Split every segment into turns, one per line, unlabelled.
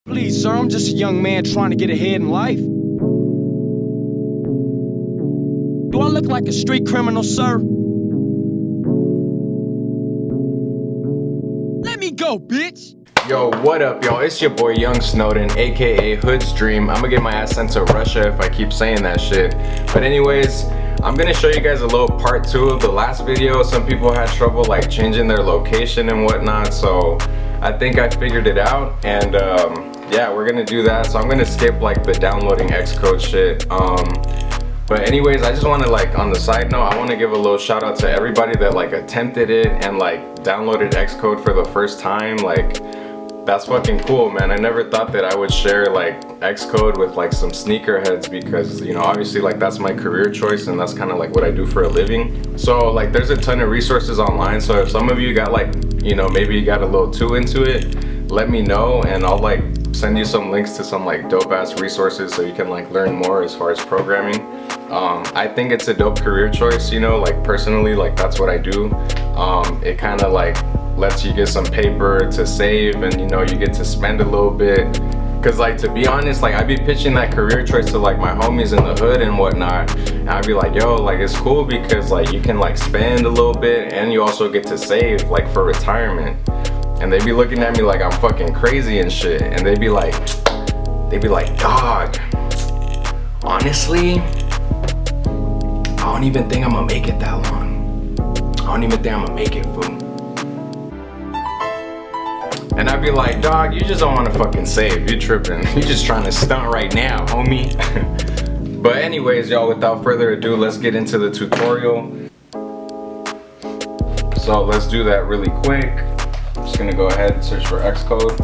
Please, sir, I'm just a young man trying to get ahead in life. Do I look like a street criminal, sir? Let me go, bitch!
Yo, what up, y'all? It's your boy Young Snowden, aka Hood's Dream. I'm gonna get my ass sent to Russia if I keep saying that shit. But anyways, I'm gonna show you guys a little part 2 of the last video. Some people had trouble like changing their location and whatnot, so I think I figured it out. And yeah, we're gonna do that. So I'm gonna skip like the downloading Xcode shit. But anyways, I just want to like, on the side note, I want to give a little shout out to everybody that like attempted it and like downloaded Xcode for the first time. Like, that's fucking cool, man. I never thought that I would share like Xcode with like some sneakerheads because, you know, obviously like that's my career choice and that's kind of like what I do for a living. So like there's a ton of resources online. So if some of you got like, you know, maybe you got a little too into it, let me know and I'll like send you some links to some like dope ass resources so you can like learn more as far as programming. I think it's a dope career choice, you know, like personally, like that's what I do. It kind of like lets you get some paper to save and, you know, you get to spend a little bit. Cause like, to be honest, like I'd be pitching that career choice to like my homies in the hood and whatnot. And I'd be like, yo, like it's cool because like you can like spend a little bit and you also get to save like for retirement. And they'd be looking at me like I'm fucking crazy and shit. And they'd be like, dog, honestly, I don't even think I'm gonna make it that long. I don't even think I'm gonna make it, fool. And I'd be like, dog, you just don't wanna fucking save. You tripping. You just trying to stunt right now, homie. But anyways, y'all, without further ado, let's get into the tutorial. So let's do that really quick. I'm just gonna go ahead and search for Xcode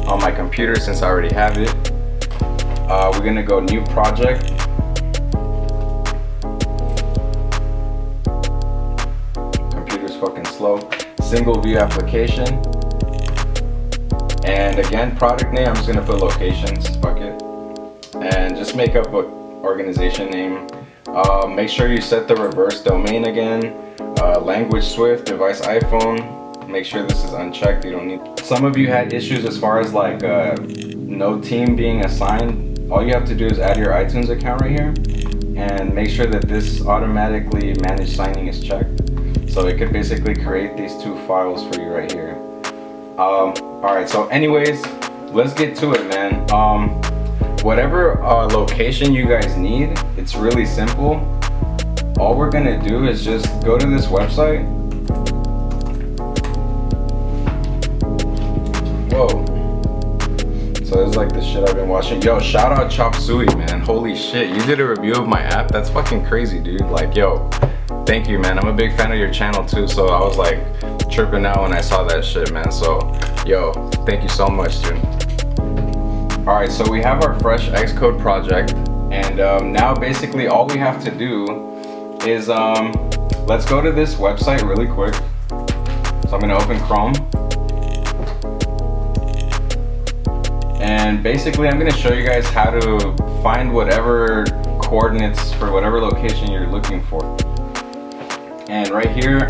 on my computer since I already have it. We're gonna go new project. Computer's fucking slow. Single view application. And again, product name, I'm just gonna put locations, fuck it. And just make up an organization name. Make sure you set the reverse domain again. Language Swift, device iPhone. Make sure this is unchecked, you don't need. Some of you had issues as far as like no team being assigned. All you have to do is add your iTunes account right here and make sure that this automatically managed signing is checked. So it could basically create these 2 files for you right here. Alright, so anyways, let's get to it, man. Whatever location you guys need, it's really simple. All we're gonna do is just go to this website. Whoa. So this is like the shit I've been watching. Yo, shout out Chop Suey, man. Holy shit, you did a review of my app? That's fucking crazy, dude. Like, yo, thank you, man. I'm a big fan of your channel too, so I was like tripping out when I saw that shit, man. So, yo, thank you so much, dude. All right, so we have our fresh Xcode project, and now basically all we have to do is let's go to this website really quick. So I'm gonna open Chrome, and basically I'm gonna show you guys how to find whatever coordinates for whatever location you're looking for. And right here,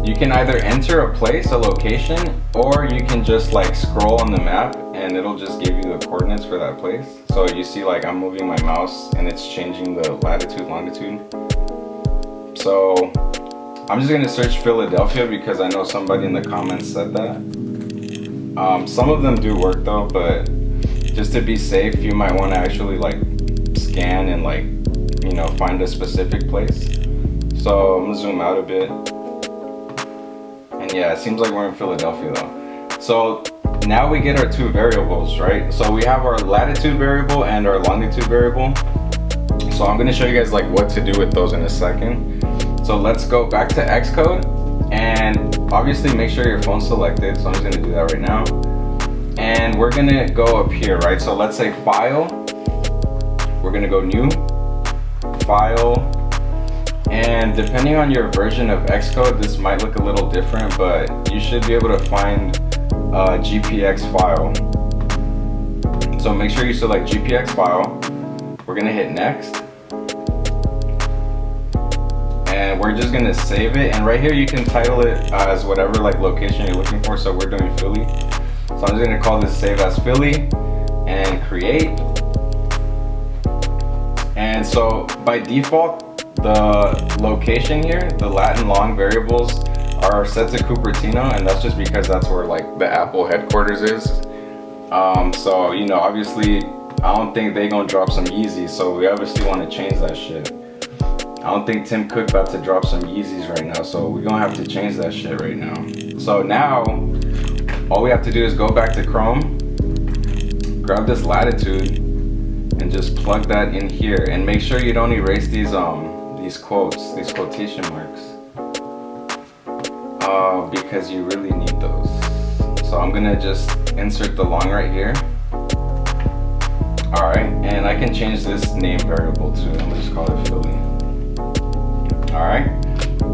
you can either enter a place, a location, or you can just like scroll on the map and it'll just give you the coordinates for that place. So you see like I'm moving my mouse and it's changing the latitude, longitude. So I'm just gonna search Philadelphia because I know somebody in the comments said that. Some of them do work though, but just to be safe, you might want to actually like scan and like, you know, find a specific place. So I'm gonna zoom out a bit. And yeah, it seems like we're in Philadelphia though. So now we get our 2 variables, right? So we have our latitude variable and our longitude variable. So I'm gonna show you guys like what to do with those in a second. So let's go back to Xcode and obviously make sure your phone's selected. So I'm just gonna do that right now. And we're gonna go up here, right? So let's say file, we're gonna go new, file, and depending on your version of Xcode, this might look a little different, but you should be able to find a GPX file. So make sure you select GPX file. We're gonna hit next. And we're just gonna save it. And right here you can title it as whatever like location you're looking for. So we're doing Philly. So I'm just gonna call this save as Philly and create. And so by default, the location here, the Latin long variables are set to Cupertino, and that's just because that's where like the Apple headquarters is. So you know, obviously I don't think they gonna drop some Yeezys, so we obviously want to change that shit. I don't think Tim Cook about to drop some Yeezys right now, so we're gonna have to change that shit right now. So now all we have to do is go back to Chrome, grab this latitude, and just plug that in here, and make sure you don't erase these quotes, these quotation marks, because you really need those. So I'm gonna just insert the long right here. All right, and I can change this name variable too. I'm gonna just call it Philly. All right,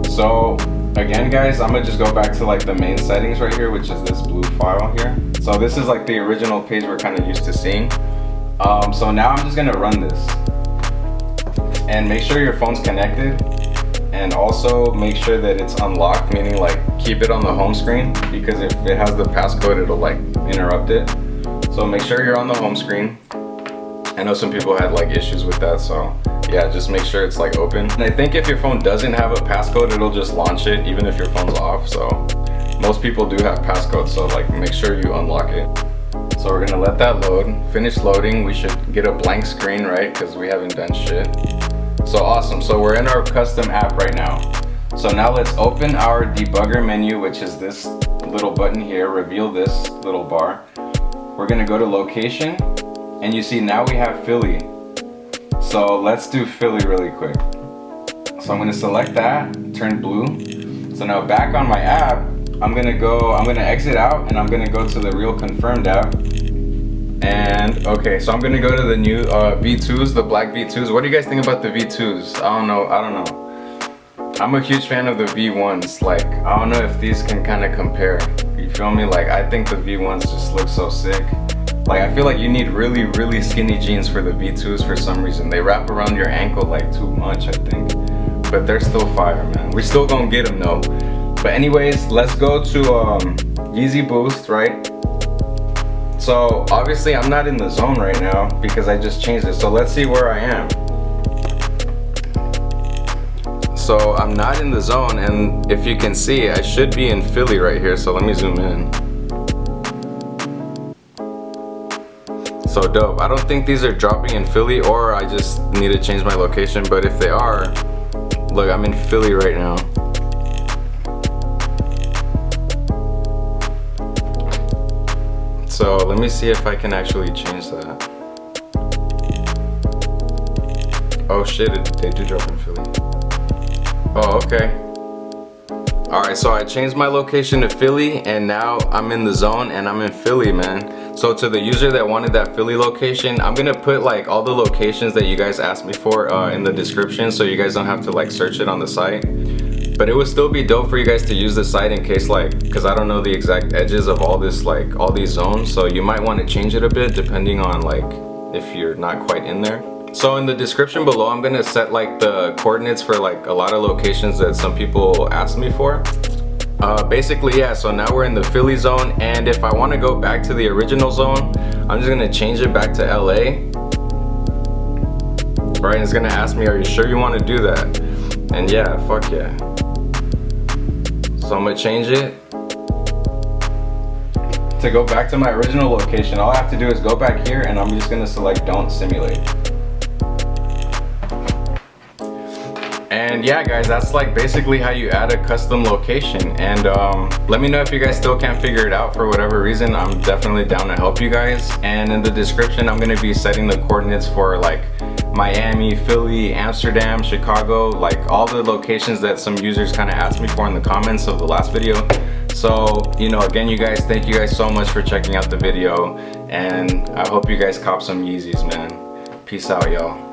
so again guys, I'm gonna just go back to like the main settings right here, which is this blue file here. So this is like the original page we're kind of used to seeing. So now I'm just gonna run this, and make sure your phone's connected, and also make sure that it's unlocked, meaning like keep it on the home screen, because if it has the passcode it'll like interrupt it. So make sure you're on the home screen. I know some people had like issues with that, so yeah, just make sure it's like open. And I think if your phone doesn't have a passcode, it'll just launch it even if your phone's off. So most people do have passcodes, so like make sure you unlock it. So we're gonna let that load, finish loading. We should get a blank screen, right? Because we haven't done shit. So awesome, so we're in our custom app right now. So now let's open our debugger menu, which is this little button here, reveal this little bar. We're gonna go to location, and you see now we have Philly. So let's do Philly really quick. So I'm gonna select that, turn blue. So now back on my app, I'm gonna exit out, and I'm gonna go to the real confirmed app. And okay, so I'm gonna go to the new V2s, the black V2s. What do you guys think about the V2s? I don't know. I'm a huge fan of the V1s. Like, I don't know if these can kind of compare. You feel me? Like, I think the V1s just look so sick. Like, I feel like you need really, really skinny jeans for the V2s for some reason. They wrap around your ankle like too much, I think. But they're still fire, man. We still gonna get them though. But anyways, let's go to Yeezy Boost, right? So obviously I'm not in the zone right now because I just changed it. So let's see where I am. So I'm not in the zone, and if you can see, I should be in Philly right here. So let me zoom in. So dope. I don't think these are dropping in Philly, or I just need to change my location. But if they are, look, I'm in Philly right now. So let me see if I can actually change that. Oh shit, they do drop in Philly. Oh, okay. Alright, so I changed my location to Philly, and now I'm in the zone and I'm in Philly, man. So to the user that wanted that Philly location, I'm gonna put like all the locations that you guys asked me for in the description, so you guys don't have to like search it on the site. But it would still be dope for you guys to use the site in case, like, because I don't know the exact edges of all this, like all these zones, so you might want to change it a bit depending on like if you're not quite in there. So in the description below, I'm gonna set like the coordinates for like a lot of locations that some people asked me for. Basically, yeah, so now we're in the Philly zone, and if I want to go back to the original zone, I'm just gonna change it back to LA. Right, and it's gonna ask me, are you sure you want to do that? And yeah, fuck yeah. So I'm gonna change it to go back to my original location. All I have to do is go back here, and I'm just gonna select don't simulate. And yeah guys, that's like basically how you add a custom location. And let me know if you guys still can't figure it out for whatever reason. I'm definitely down to help you guys. And in the description, I'm gonna be setting the coordinates for like Miami, Philly, Amsterdam, Chicago, like all the locations that some users kind of asked me for in the comments of the last video. So, you know, again, you guys, thank you guys so much for checking out the video, and I hope you guys cop some Yeezys, man. Peace out, y'all.